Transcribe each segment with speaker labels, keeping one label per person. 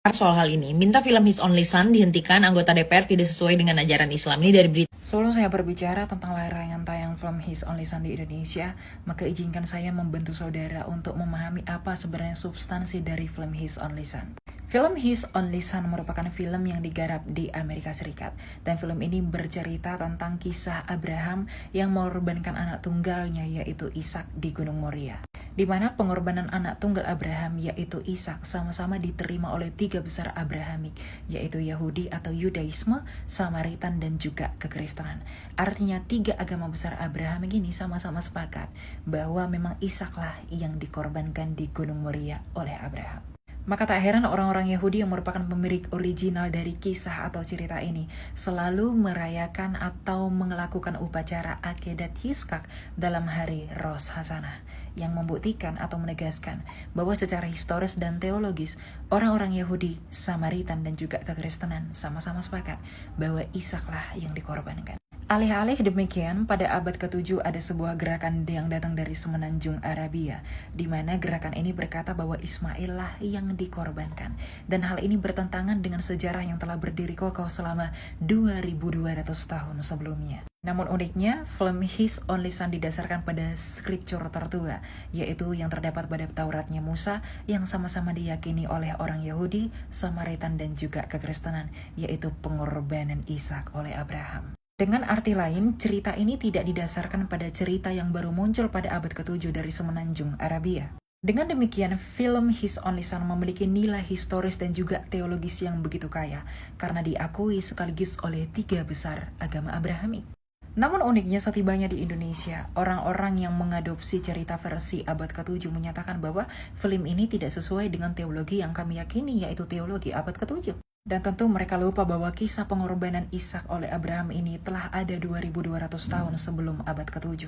Speaker 1: Soal hal ini, minta film His Only Son dihentikan anggota DPR tidak sesuai dengan ajaran Islam. Ini dari berita.
Speaker 2: Sebelum saya berbicara tentang larangan tayang film His Only Son di Indonesia, maka izinkan saya membantu saudara untuk memahami apa sebenarnya substansi dari film His Only Son. Film His Only Son merupakan film yang digarap di Amerika Serikat, dan film ini bercerita tentang kisah Abraham yang mengorbankan anak tunggalnya yaitu Ishak di Gunung Moria, di mana pengorbanan anak tunggal Abraham yaitu Ishak sama-sama diterima oleh tiga besar Abrahamik, yaitu Yahudi atau Yudaisme, Samaritan, dan juga Kekristenan. Artinya tiga agama besar Abrahamik ini sama-sama sepakat bahwa memang Ishaklah yang dikorbankan di Gunung Moria oleh Abraham. Maka tak heran orang-orang Yahudi yang merupakan pemilik original dari kisah atau cerita ini selalu merayakan atau melakukan upacara akedat Yitzhak dalam hari Rosh Hashanah, yang membuktikan atau menegaskan bahwa secara historis dan teologis orang-orang Yahudi, Samaritan, dan juga Kekristenan sama-sama sepakat bahwa Ishaklah yang dikorbankan. Alih-alih demikian, pada abad ke-7 ada sebuah gerakan yang datang dari semenanjung Arabia, di mana gerakan ini berkata bahwa Ismail lah yang dikorbankan. Dan hal ini bertentangan dengan sejarah yang telah berdiri kokoh selama 2200 tahun sebelumnya. Namun uniknya, film His Only Son didasarkan pada skriptur tertua, yaitu yang terdapat pada Tauratnya Musa, yang sama-sama diyakini oleh orang Yahudi, Samaritan, dan juga Kekristenan, yaitu pengorbanan Ishak oleh Abraham. Dengan arti lain, cerita ini tidak didasarkan pada cerita yang baru muncul pada abad ke-7 dari semenanjung Arabia. Dengan demikian, film His Only Son memiliki nilai historis dan juga teologis yang begitu kaya, karena diakui sekaligus oleh tiga besar agama Abrahamik. Namun uniknya setibanya di Indonesia, orang-orang yang mengadopsi cerita versi abad ke-7 menyatakan bahwa film ini tidak sesuai dengan teologi yang kami yakini, yaitu teologi abad ke-7. Dan tentu mereka lupa bahwa kisah pengorbanan Ishak oleh Abraham ini telah ada 2200 tahun sebelum abad ke-7.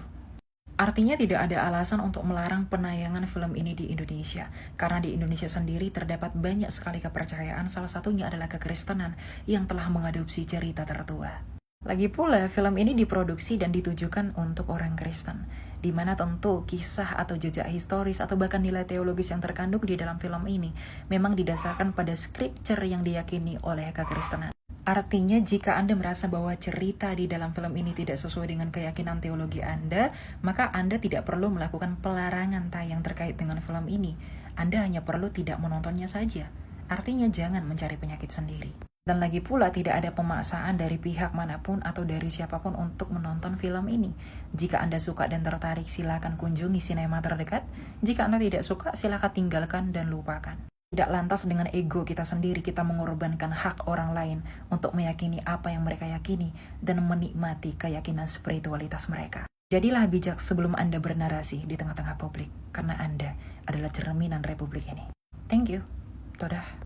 Speaker 2: Artinya tidak ada alasan untuk melarang penayangan film ini di Indonesia, karena di Indonesia sendiri terdapat banyak sekali kepercayaan, salah satunya adalah Kekristenan yang telah mengadopsi cerita tertua. Lagi pula, film ini diproduksi dan ditujukan untuk orang Kristen, di mana tentu kisah atau jejak historis atau bahkan nilai teologis yang terkandung di dalam film ini memang didasarkan pada skriptur yang diyakini oleh Kekristenan. Artinya, jika Anda merasa bahwa cerita di dalam film ini tidak sesuai dengan keyakinan teologi Anda, maka Anda tidak perlu melakukan pelarangan tayang terkait dengan film ini. Anda hanya perlu tidak menontonnya saja. Artinya, jangan mencari penyakit sendiri. Dan lagi pula tidak ada pemaksaan dari pihak manapun atau dari siapapun untuk menonton film ini. Jika Anda suka dan tertarik, silakan kunjungi sinema terdekat. Jika Anda tidak suka, silakan tinggalkan dan lupakan. Tidak lantas dengan ego kita sendiri kita mengorbankan hak orang lain untuk meyakini apa yang mereka yakini dan menikmati keyakinan spiritualitas mereka. Jadilah bijak sebelum Anda bernarasi di tengah-tengah publik, karena Anda adalah cerminan republik ini. Thank you. Todah.